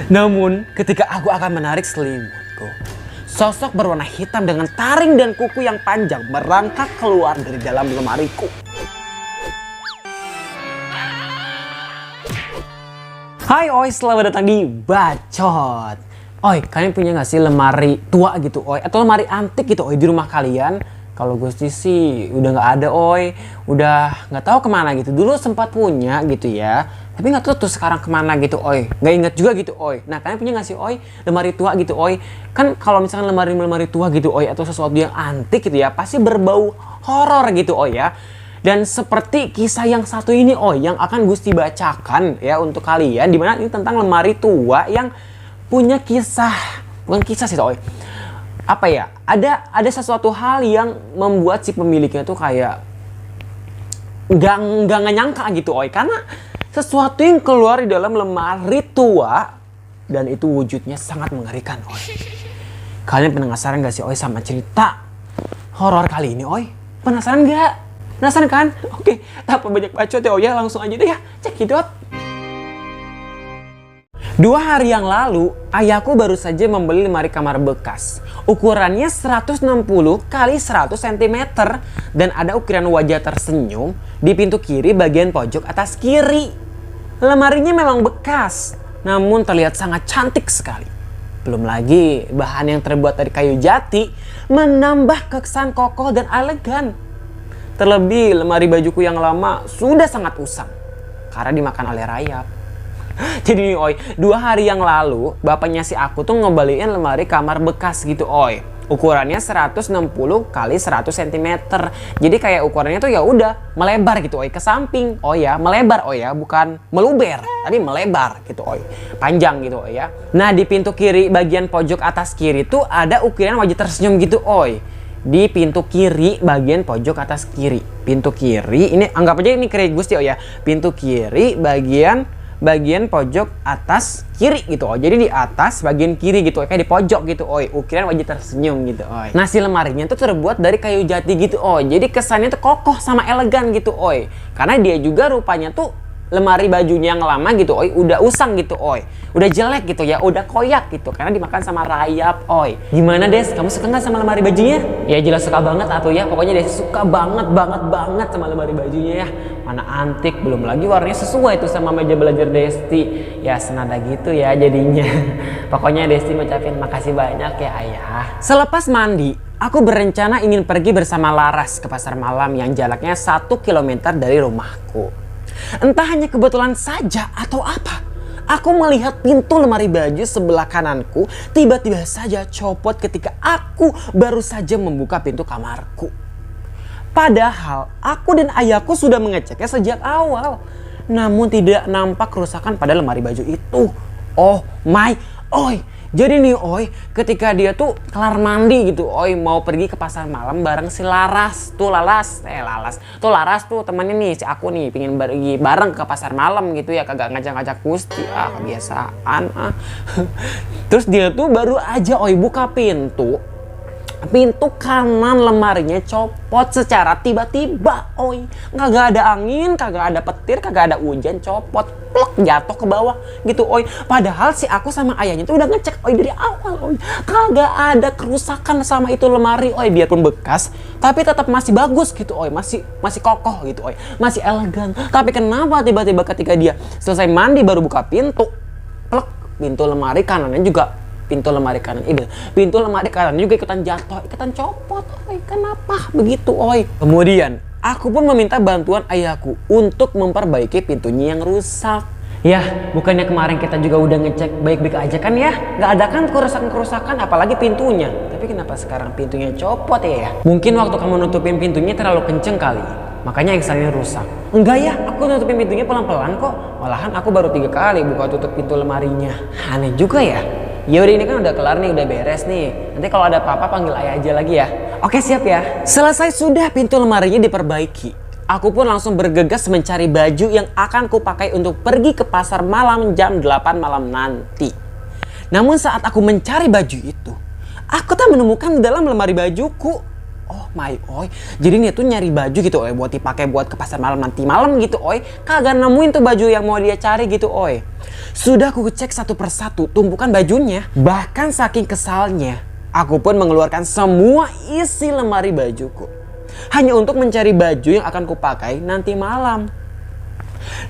Namun ketika aku akan menarik selimutku, sosok berwarna hitam dengan taring dan kuku yang panjang merangkak keluar dari dalam lemariku. Hai oi, selamat datang di Bacot. Oi, kalian punya gak sih lemari tua gitu oi, atau lemari antik gitu oi di rumah kalian? Kalau Gusti sih udah gak ada oi, udah gak tahu kemana gitu. Dulu sempat punya gitu ya, tapi gak tahu tuh sekarang kemana gitu oi. Gak inget juga gitu oi. Nah kalian punya gak sih oi lemari tua gitu oi? Kan kalau misalkan lemari tua gitu oi, atau sesuatu yang antik gitu ya, pasti berbau horor gitu oi ya. Dan seperti kisah yang satu ini yang akan Gusti bacakan ya untuk kalian, dimana ini tentang lemari tua yang punya kisah, bukan kisah sih apa ya, ada sesuatu hal yang membuat si pemiliknya tuh kayak nggak nyangka gitu karena sesuatu yang keluar di dalam lemari tua dan itu wujudnya sangat mengerikan Kalian penasaran gak sih sama cerita horor kali ini Penasaran gak? Penasaran kan? Oke, tanpa banyak bacot ya langsung aja deh ya, cekidot. 2 hari yang lalu, ayahku baru saja membeli lemari kamar bekas. Ukurannya 160 kali 100 cm dan ada ukiran wajah tersenyum di pintu kiri bagian pojok atas kiri. Lemarinya memang bekas, namun terlihat sangat cantik sekali. Belum lagi bahan yang terbuat dari kayu jati menambah kesan kokoh dan elegan. Terlebih lemari bajuku yang lama sudah sangat usang karena dimakan oleh rayap. Jadi nih 2 hari yang lalu bapaknya si aku tuh ngebalikin lemari kamar bekas gitu Ukurannya 160 kali 100 cm. Jadi kayak ukurannya tuh ya udah melebar gitu ke samping. Melebar bukan meluber, tapi melebar gitu Panjang gitu ya. Nah, di pintu kiri bagian pojok atas kiri tuh ada ukiran wajah tersenyum gitu di pintu kiri bagian pojok atas kiri. Pintu kiri ini anggap aja ini kiri Gusti ya. Pintu kiri bagian pojok atas kiri gitu Jadi di atas bagian kiri gitu kayak di pojok gitu ukiran wajah tersenyum gitu Nah, si lemarinya tuh terbuat dari kayu jati gitu Jadi kesannya tuh kokoh sama elegan gitu Karena dia juga rupanya tuh lemari bajunya yang lama gitu udah usang gitu udah jelek gitu ya, udah koyak gitu karena dimakan sama rayap Gimana Des, kamu suka nggak sama lemari bajunya? Ya jelas suka banget ya, pokoknya Des suka banget sama lemari bajunya ya. Mana antik, belum lagi warnanya sesuai tuh sama meja belajar Desti. Ya senada gitu ya jadinya. Pokoknya Desti ngucapin makasih banyak ya ayah. Selepas mandi, aku berencana ingin pergi bersama Laras ke pasar malam yang jaraknya 1 km dari rumahku. Entah hanya kebetulan saja atau apa, aku melihat pintu lemari baju sebelah kananku tiba-tiba saja copot ketika aku baru saja membuka pintu kamarku. Padahal aku dan ayahku sudah mengeceknya sejak awal, namun tidak nampak kerusakan pada lemari baju itu. Jadi nih ketika dia tuh kelar mandi gitu mau pergi ke pasar malam bareng si Laras tuh temannya nih si aku nih pingin pergi bareng ke pasar malam gitu ya, kagak ngajak-ngajak Gusti kebiasaan Terus dia tuh baru aja buka pintu kanan lemarinya copot secara tiba-tiba kagak ada angin, kagak ada petir, kagak ada hujan, copot plek jatuh ke bawah gitu Padahal si aku sama ayahnya tuh udah ngecek dari awal kagak ada kerusakan sama itu lemari biarpun bekas tapi tetap masih bagus gitu masih kokoh gitu masih elegan. Tapi kenapa tiba-tiba ketika dia selesai mandi baru buka pintu plek, pintu lemari kanannya juga pintu lemari kanan juga ikutan jatuh, ikutan copot. Kenapa begitu Kemudian aku pun meminta bantuan ayahku untuk memperbaiki pintunya yang rusak. Ya, bukannya kemarin kita juga udah ngecek baik-baik aja kan ya? Nggak ada kan kerusakan apalagi pintunya. Tapi kenapa sekarang pintunya copot ya? Mungkin waktu kamu nutupin pintunya terlalu kenceng kali, makanya ekselnya rusak. Enggak ya, aku nutupin pintunya pelan-pelan kok. Malahan aku baru 3 kali buka tutup pintu lemarinya. Aneh juga ya. Ya udah, ini kan udah kelar nih, udah beres nih. Nanti kalau ada apa-apa panggil ayah aja lagi ya. Oke, siap ya. Selesai sudah pintu lemarinya diperbaiki, aku pun langsung bergegas mencari baju yang akan kupakai untuk pergi ke pasar malam jam 8 malam nanti. Namun saat aku mencari baju itu, aku tak menemukan di dalam lemari bajuku. Oh my oi. Jadi dia tuh nyari baju gitu oi buat dipakai buat ke pasar malam nanti malam gitu oi. Kagak nemuin tuh baju yang mau dia cari gitu oi. Sudah aku cek satu persatu tumpukan bajunya. Bahkan saking kesalnya, aku pun mengeluarkan semua isi lemari bajuku. Hanya untuk mencari baju yang akan kupakai nanti malam.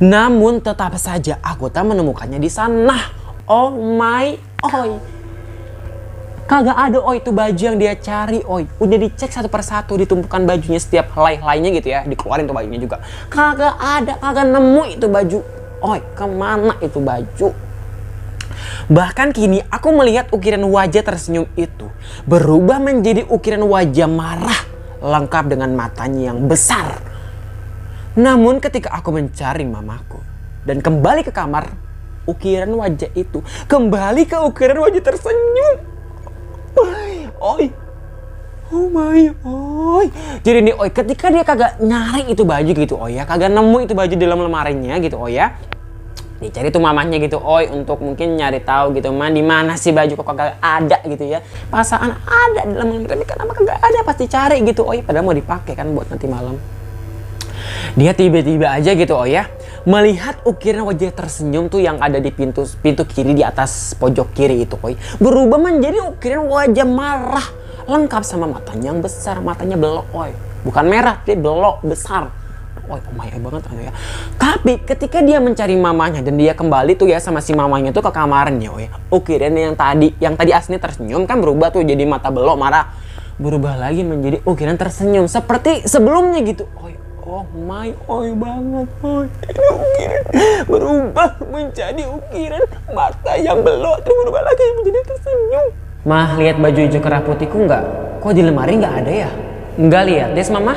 Namun tetap saja aku tak menemukannya di sana. Oh my oi. Kagak ada oi itu baju yang dia cari oi. Udah dicek satu persatu ditumpukan bajunya setiap helai-helainya gitu ya. Dikeluarin tuh bajunya juga. Kagak ada, kagak nemu itu baju. Oi, kemana itu baju? Bahkan kini aku melihat ukiran wajah tersenyum itu berubah menjadi ukiran wajah marah lengkap dengan matanya yang besar. Namun ketika aku mencari mamaku dan kembali ke kamar, ukiran wajah itu kembali ke ukiran wajah tersenyum. Oi. Oh my oi. Jadi nih oi ketika dia kagak nyari itu baju gitu oi ya, kagak nemu itu baju dalam lemarinya gitu oi ya. Dicari tuh mamahnya gitu oi untuk mungkin nyari tahu gitu di mana sih baju kok kagak ada gitu ya. Perasaan ada dalam lemari tapi kenapa kagak ada, pasti cari gitu oi padahal mau dipakai kan buat nanti malam. Dia tiba-tiba aja gitu oh ya melihat ukiran wajah tersenyum tuh yang ada di pintu kiri di atas pojok kiri itu oi berubah menjadi ukiran wajah marah lengkap sama matanya yang besar, matanya belok oi, bukan merah dia belok besar. Oh my banget ya. Tapi ketika dia mencari mamanya dan dia kembali tuh ya sama si mamanya tuh ke kamarnya oi, ukiran yang tadi aslinya tersenyum kan berubah tuh jadi mata belok marah, berubah lagi menjadi ukiran tersenyum seperti sebelumnya gitu oi. Oh my oi banget oi. Ini ukiran berubah menjadi ukiran mata yang belok terus berubah lagi menjadi tersenyum. Mah, lihat baju hijau kerah putihku nggak? Kok di lemari nggak ada ya? Nggak lihat, Des mama?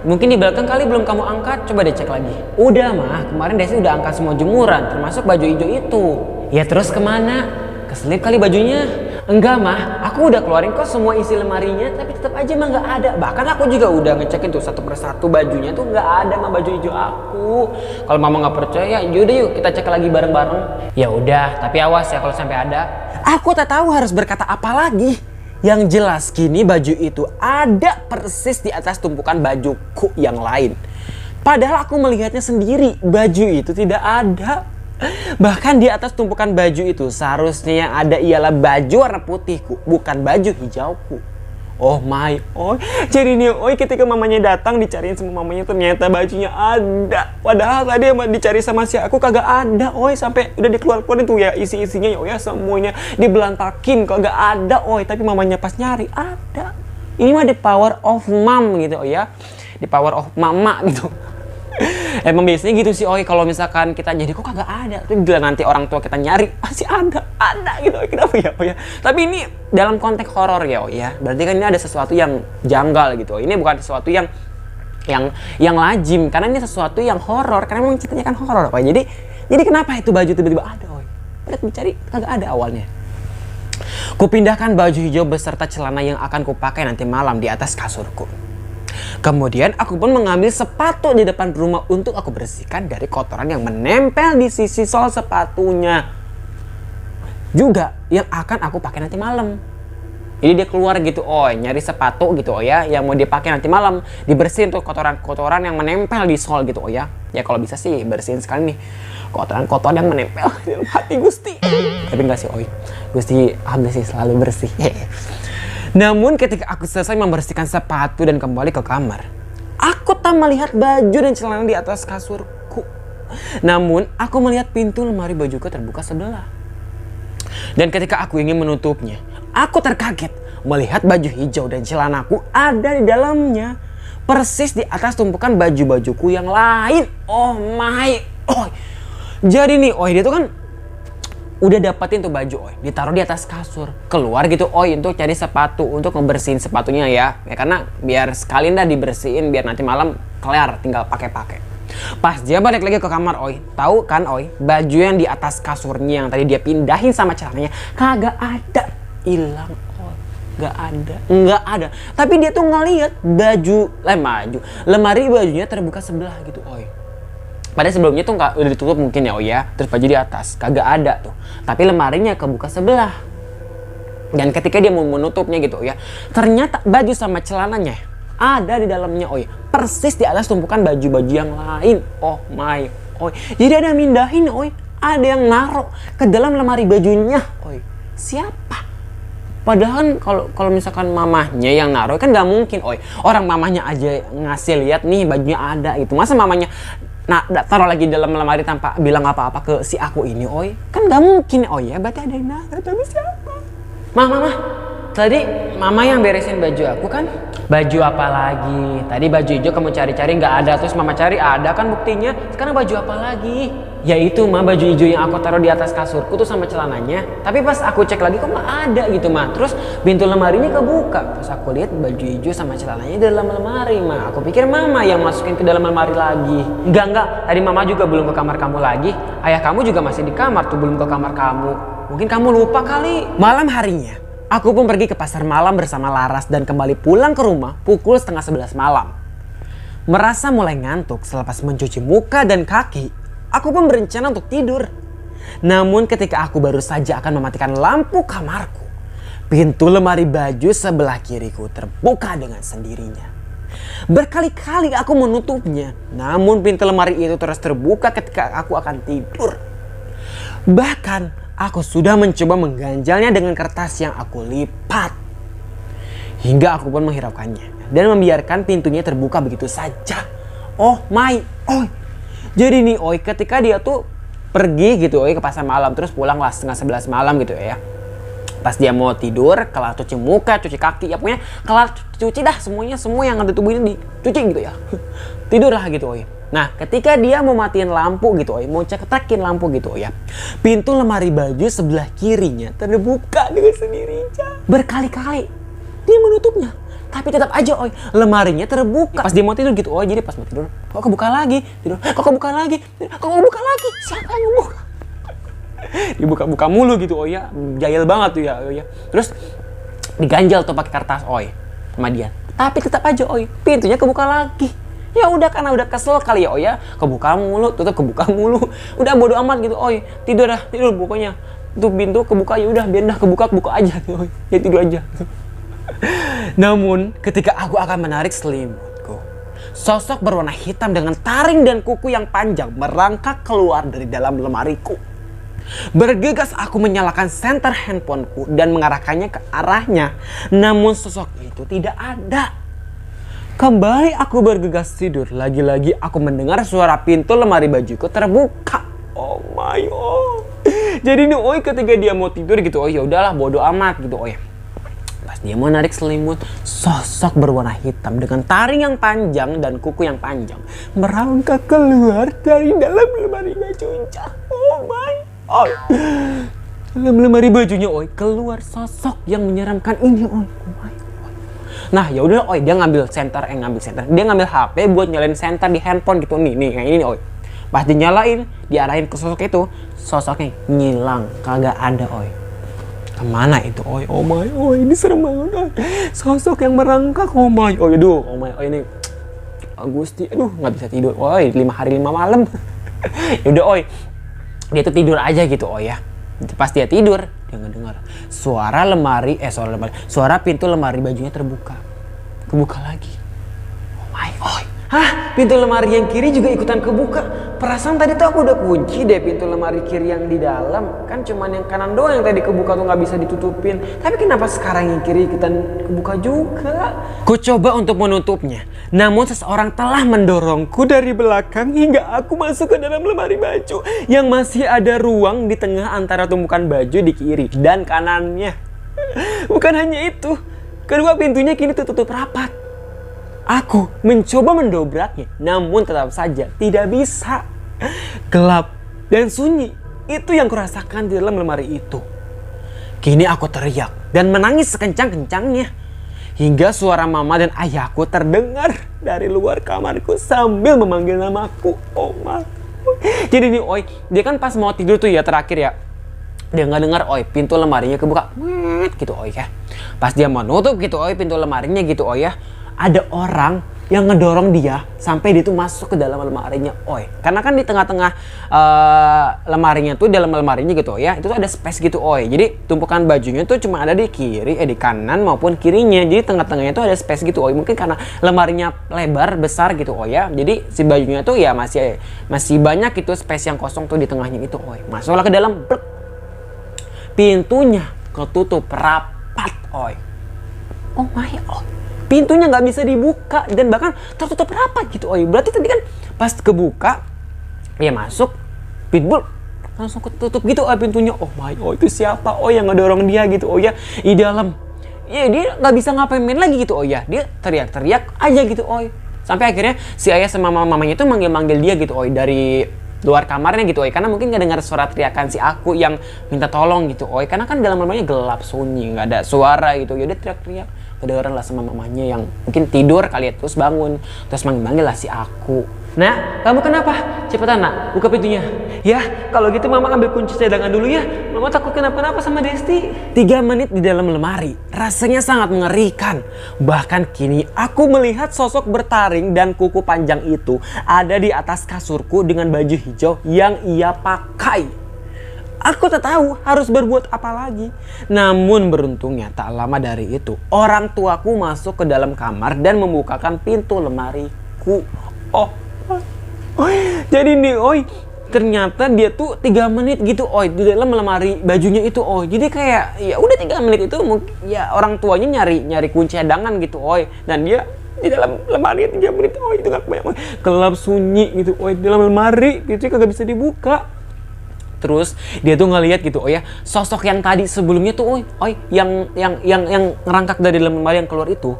Mungkin di belakang kali belum kamu angkat, coba deh cek lagi. Udah mah, kemarin Desi udah angkat semua jemuran, termasuk baju hijau itu. Ya terus kemana? Keselip kali bajunya? Enggak mah, aku udah keluarin kok semua isi lemarinya, tapi tetap aja mah nggak ada. Bahkan aku juga udah ngecekin tuh satu persatu bajunya tuh nggak ada mah baju hijau aku. Kalau mama nggak percaya, yaudah yuk kita cek lagi bareng-bareng. Ya udah, tapi awas ya kalau sampai ada. Aku tak tahu harus berkata apa lagi. Yang jelas kini baju itu ada persis di atas tumpukan bajuku yang lain. Padahal aku melihatnya sendiri, baju itu tidak ada. Bahkan di atas tumpukan baju itu seharusnya yang ada ialah baju warna putihku, bukan baju hijauku. Oh my oi. Jadi nih oi ketika mamanya datang dicariin sama mamanya ternyata bajunya ada. Padahal tadi yang dicari sama si aku kagak ada oi, sampai udah dikeluarin tuh ya isi-isinya ya oi ya semuanya dibelantakin kagak ada oi, tapi mamanya pas nyari ada. Ini mah the power of mom gitu oi ya. The power of mama gitu. Emang biasanya gitu sih oi kalau misalkan kita nyari kok kagak ada, tapi bila nanti orang tua kita nyari pasti ada gitu oi. Kenapa ya oi ya? Tapi ini dalam konteks horor ya oi ya, berarti kan ini ada sesuatu yang janggal gitu oi. Ini bukan sesuatu yang lazim karena ini sesuatu yang horor karena memang ceritanya kan horor oi. Jadi kenapa itu baju tiba-tiba ada oi? Udah dicari kagak ada awalnya. Kupindahkan baju hijau beserta celana yang akan kupakai nanti malam di atas kasurku. Kemudian aku pun mengambil sepatu di depan rumah untuk aku bersihkan dari kotoran yang menempel di sisi sol sepatunya. Juga yang akan aku pakai nanti malam. Jadi dia keluar gitu, nyari sepatu gitu ya, yang mau dipakai nanti malam, dibersihin tuh kotoran-kotoran yang menempel di sol gitu ya. Ya kalau bisa sih bersihin sekali nih kotoran-kotoran yang menempel di dalam hati Gusti. Tapi enggak sih Gusti alhamdulillah sih selalu bersih. Namun ketika aku selesai membersihkan sepatu dan kembali ke kamar, aku tak melihat baju dan celana di atas kasurku. Namun aku melihat pintu lemari bajuku terbuka sebelah. Dan ketika aku ingin menutupnya, aku terkaget melihat baju hijau dan celanaku ada di dalamnya. Persis di atas tumpukan baju-bajuku yang lain. Oh my oi. Jadi nih dia tuh kan udah dapetin tuh baju ditaruh di atas kasur, keluar gitu untuk cari sepatu untuk ngebersihin sepatunya ya karena biar sekalian dah dibersihin biar nanti malam kelar tinggal pakai. Pas dia balik lagi ke kamar tahu kan baju yang di atas kasurnya yang tadi dia pindahin sama celananya kagak ada, hilang nggak ada. Tapi dia tuh ngeliat lemari bajunya terbuka sebelah gitu Padahal sebelumnya tuh udah ditutup mungkin ya terus baju di atas kagak ada tuh, tapi lemarinya kebuka sebelah. Dan ketika dia mau menutupnya gitu ternyata baju sama celananya ada di dalamnya oi. Persis di atas tumpukan baju-baju yang lain. Oh my oi. Jadi ada yang mindahin oi. Ada yang naruh ke dalam lemari bajunya oi. Siapa? Padahal kalau misalkan mamahnya yang naruh kan nggak mungkin oi. Orang mamahnya aja ngasih lihat nih bajunya ada gitu. Masa mamanya taruh lagi dalam lemari tanpa bilang apa-apa ke si aku ini oi. Kan nggak mungkin oi ya. Berarti ada yang naruh. Tapi siapa? Mah. Tadi mama yang beresin baju aku kan? Baju apa lagi? Tadi baju hijau kamu cari-cari nggak ada, terus mama cari ada kan buktinya. Sekarang baju apa lagi? Ya itu mah baju hijau yang aku taruh di atas kasurku tuh sama celananya. Tapi pas aku cek lagi kok nggak ada gitu mah. Terus pintu lemarinya kebuka. Pas aku lihat baju hijau sama celananya di dalam lemari mah. Aku pikir mama yang masukin ke dalam lemari lagi. Enggak. Tadi mama juga belum ke kamar kamu lagi. Ayah kamu juga masih di kamar tuh, belum ke kamar kamu. Mungkin kamu lupa kali. Malam harinya aku pun pergi ke pasar malam bersama Laras dan kembali pulang ke rumah pukul 10:30 malam. Merasa mulai ngantuk selepas mencuci muka dan kaki, aku pun berencana untuk tidur. Namun ketika aku baru saja akan mematikan lampu kamarku, pintu lemari baju sebelah kiriku terbuka dengan sendirinya. Berkali-kali aku menutupnya, namun pintu lemari itu terus terbuka ketika aku akan tidur. Bahkan aku sudah mencoba mengganjalnya dengan kertas yang aku lipat. Hingga aku pun menghiraukannya dan membiarkan pintunya terbuka begitu saja. Oh my oi. Jadi nih oi, ketika dia tuh pergi gitu oi ke pasar malam terus pulang lah 10:30 malam gitu ya. Pas dia mau tidur, kelar cuci muka, cuci kaki, ya pokoknya kelar cuci dah semuanya, semua yang ada tubuh ini dicuci gitu ya. Tidur lah gitu oi. Nah ketika dia mau matiin lampu gitu oi, mau ceketin lampu gitu ya, pintu lemari baju sebelah kirinya terbuka dengan sendirinya. Berkali-kali dia menutupnya, tapi tetap aja oi lemarinya terbuka. Pas dia mau tidur gitu oi, jadi pas mau tidur kok kebuka lagi, tidur kok kebuka lagi, kok kebuka lagi, siapa yang ngebuka? Dibuka-buka mulu gitu oi ya, jahil banget tuh ya oi ya. Terus diganjal tuh pakai kertas oi sama dia, tapi tetap aja oi pintunya kebuka lagi. Ya udah karena udah kesel kali ya oi ya, kebuka mulu, tutup kebuka mulu. Udah bodo amat gitu oi, tidur pokoknya. Tuh pintu kebuka ya udah biar dah kebuka aja gitu oi. Ya tidur aja. Namun ketika aku akan menarik selimutku, sosok berwarna hitam dengan taring dan kuku yang panjang merangkak keluar dari dalam lemariku. Bergegas aku menyalakan senter handphoneku dan mengarahkannya ke arahnya. Namun sosok itu tidak ada. Kembali aku bergegas tidur. Lagi-lagi aku mendengar suara pintu lemari bajuku terbuka. Oh my god. Jadi nih oi ketika dia mau tidur gitu, oh ya udahlah bodo amat gitu oi. Pas dia mau narik selimut, sosok berwarna hitam dengan taring yang panjang dan kuku yang panjang merangkak keluar dari dalam lemari bajunya. Oh my god. Dalam lemari bajunya oi keluar sosok yang menyeramkan ini oi. Oh my god. Nah ya udah oi dia ngambil senter. Dia ngambil HP buat nyalain senter di handphone gitu nih kayak ini oi. Pas dinyalain, diarahin ke sosok itu, sosoknya ngilang, kagak ada oi. Kemana itu oi? Oh my oi, ini serem banget oi. Sosok yang merangkak, oh my oi, aduh, oh my oi ini Agusti, aduh nggak bisa tidur oi, 5 hari 5 malam. Yaudah oi, dia tuh tidur aja gitu oi ya. Pas dia tidur, dia ngedengar suara pintu lemari bajunya kebuka lagi. Oh my oi. Hah, pintu lemari yang kiri juga ikutan kebuka. Perasaan tadi tuh aku udah kunci deh pintu lemari kiri yang di dalam. Kan cuman yang kanan doang yang tadi kebuka tuh nggak bisa ditutupin. Tapi kenapa sekarang yang kiri ikutan kebuka juga? Ku coba untuk menutupnya. Namun seseorang telah mendorongku dari belakang hingga aku masuk ke dalam lemari baju. Yang masih ada ruang di tengah antara tumpukan baju di kiri dan kanannya. Bukan hanya itu, kedua pintunya kini tertutup rapat. Aku mencoba mendobraknya, namun tetap saja tidak bisa. Gelap dan sunyi, itu yang kurasakan di dalam lemari itu. Kini aku teriak dan menangis sekencang-kencangnya. Hingga suara mama dan ayahku terdengar dari luar kamarku sambil memanggil namaku. Oh my. Jadi nih oi, dia kan pas mau tidur tuh ya terakhir ya. Dia nggak dengar oi, pintu lemarinya kebuka. Gitu oi ya. Pas dia mau nutup gitu oi, pintu lemarinya gitu oi ya. Ada orang yang ngedorong dia sampai dia tuh masuk ke dalam lemarinya Oi. Karena kan di tengah-tengah lemarinya tuh, dalam lemarinya gitu ya, itu tuh ada space gitu Oi. Jadi tumpukan bajunya tuh cuma ada di di kanan maupun kirinya. Jadi tengah-tengahnya tuh ada space gitu Oi. Mungkin karena lemarinya lebar besar gitu Oi ya. Jadi si bajunya tuh ya masih banyak gitu space yang kosong tuh di tengahnya itu Oi. Masuklah ke dalam, blek. Pintunya ketutup rapat Oi. Oh my God. Pintunya nggak bisa dibuka dan bahkan tertutup rapat gitu Oi. Berarti tadi kan pas kebuka dia masuk, pitbull langsung ketutup gitu Oi pintunya. Oh my God, itu siapa Oi yang ngedorong dia gitu Oi ya di dalam. Ya dia nggak bisa ngapain main lagi gitu Oi ya. Dia teriak-teriak aja gitu Oi. Sampai akhirnya si ayah sama mamanya itu manggil-manggil dia gitu Oi dari luar kamarnya gitu Oi, karena mungkin nggak dengar suara teriakan si aku yang minta tolong gitu Oi, karena kan dalam rumahnya gelap sunyi nggak ada suara gitu. Ya dia teriak-teriak, kedengeran lah sama mamanya yang mungkin tidur kali ya, terus bangun, terus manggil lah si aku. Nak, kamu kenapa? Cepetan nak, buka pintunya. Ya, kalau gitu mama ambil kunci cadangan dulu ya. Mama takut kenapa-napa sama Desti. 3 menit di dalam lemari, rasanya sangat mengerikan. Bahkan kini aku melihat sosok bertaring dan kuku panjang itu ada di atas kasurku dengan baju hijau yang ia pakai. Aku tak tahu harus berbuat apa lagi. Namun beruntungnya tak lama dari itu, orang tuaku masuk ke dalam kamar dan membukakan pintu lemariku. Jadi nih Oi, ternyata dia tuh 3 menit gitu Oi di dalam lemari bajunya itu Oi. Jadi kayak ya udah 3 menit itu ya orang tuanya nyari kunci cadangan gitu Oi. Dan dia di dalam lemari 3 menit Oi, itu gak kebayang Oi. Gelap sunyi gitu Oi di dalam lemari gitu, kagak bisa dibuka. Terus dia tuh ngeliat gitu Oi ya, sosok yang tadi sebelumnya tuh Oi yang ngerangkak dari dalam lemari yang keluar itu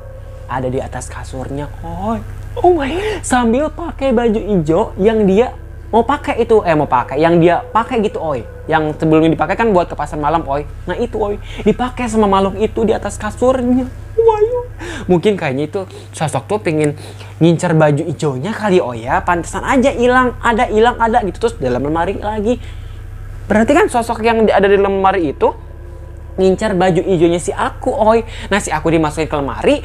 ada di atas kasurnya Oi. Oh my, sambil pakai baju hijau yang dia mau pakai itu, yang dia pakai gitu Oi. Yang sebelumnya dipakai kan buat ke pasar malam Oi. Nah itu Oi, dipakai sama makhluk itu di atas kasurnya. Mungkin kayaknya itu sosok tuh pengen ngincar baju hijaunya kali Oi ya. Pantesan aja hilang ada gitu, terus dalam lemari lagi. Berarti kan sosok yang ada di lemari itu ngincar baju hijaunya si aku Oi. Nah si aku dimasukin ke lemari,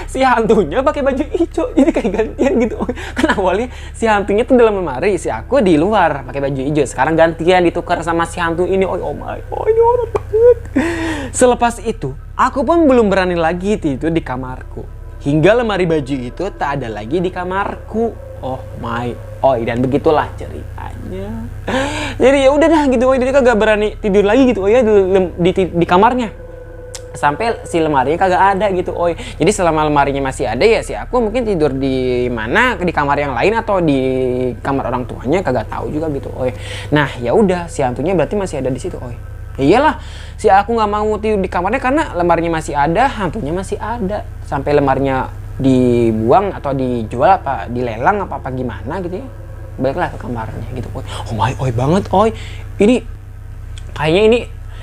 si hantunya pakai baju hijau. Jadi kayak gantian gitu Oi. Kan awalnya si hantunya tuh dalam lemari, si aku di luar pakai baju hijau. Sekarang gantian ditukar sama si hantu ini Oi. Oh my, ini horor banget. Selepas itu, aku pun belum berani lagi tidur di kamarku. Hingga lemari baju itu tak ada lagi di kamarku. Oh my, Oi, dan begitulah ceritanya. Jadi ya udah dah gitu Oi, dia kagak berani tidur lagi gitu Oi ya di kamarnya. Sampai si lemarinya kagak ada gitu Oi. Jadi selama lemarinya masih ada ya si aku mungkin tidur di mana, di kamar yang lain atau di kamar orang tuanya kagak tahu juga gitu Oi. Nah, ya udah si hantunya berarti masih ada di situ Oi. Ya iyalah, si aku nggak mau tidur di kamarnya karena lemarinya masih ada, hantunya masih ada. Sampai lemarinya dibuang atau dijual apa dilelang apa gimana gitu ya, baiklah ke kamarnya gitu Oi. Oh my, Oi banget Oi. Ini kayaknya ini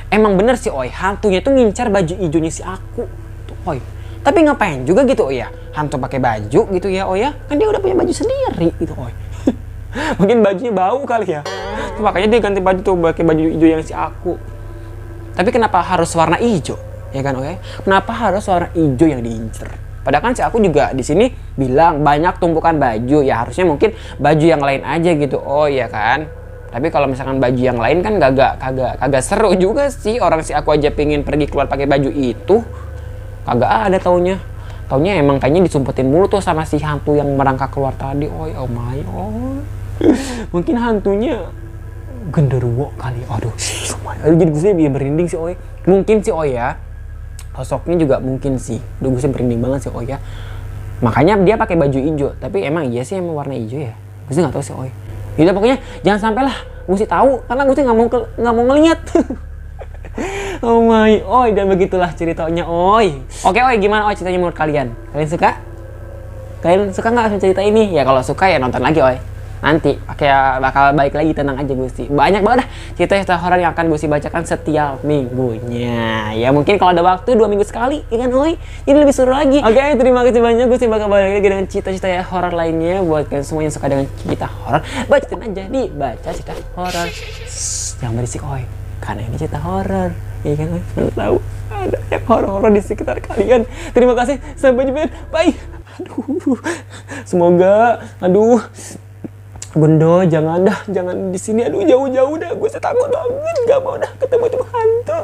emang bener sih Oi, hantunya tuh ngincar baju hijaunya si aku tuh Oi. Tapi ngapain juga gitu Oi ya, hantu pakai baju gitu ya Oi ya, kan dia udah punya baju sendiri gitu Oi. Mungkin bajunya bau kali ya, tuh, makanya dia ganti baju tuh pakai baju hijau yang si aku. Tapi kenapa harus warna hijau ya kan Oi? Kenapa harus warna hijau yang diincar? Padahal kan si aku juga di sini bilang banyak tumpukan baju, ya harusnya mungkin baju yang lain aja gitu. Oh ya kan. Tapi kalau misalkan baju yang lain kan kagak seru juga sih. Orang si aku aja pengen pergi keluar pakai baju itu, kagak ada taunya. Taunya emang kayaknya disumpetin mulu tuh sama si hantu yang merangkak keluar tadi. Oh my God. Mungkin hantunya genderuwo kali. Aduh. Jadi gue merinding sih Oi. Mungkin sih Oi ya. Sosoknya juga mungkin sih, udah gue merinding banget sih Oi ya. Makanya dia pakai baju hijau, tapi emang iya sih emang warna hijau ya. Gue sih nggak tahu sih Oi. Jadi pokoknya jangan sampai lah gue sih tahu, karena gue sih nggak mau ngeliat. Oh my, Oi, dan begitulah ceritanya Oi. Oke Oi, gimana Oi ceritanya menurut kalian? Kalian suka? Kalian suka nggak sama cerita ini? Ya kalau suka ya nonton lagi Oi. Nanti bakal baik lagi, tenang aja Gusti. Banyak banget dah cerita-cerita horor yang akan Gusti bacakan setiap minggunya. Ya mungkin kalau ada waktu 2 minggu sekali, ya kan Oi? Jadi lebih seru lagi. Oke, terima kasih banyak. Gusti bakal balik lagi dengan cerita-cerita horor lainnya. Buat kalian semua yang suka dengan cerita horor, bacain aja di Baca Cerita Horor. Yang berisik Oi, karena ini cerita horor. Ya kan Oi? Belum tahu ada yang horor-horor di sekitar kalian. Terima kasih, sampai jumpa. Bye. Aduh, semoga, aduh, Bunda, jangan dah, jangan di sini, aduh jauh-jauh dah, gue takut banget, gak mau dah ketemu tuh hantu.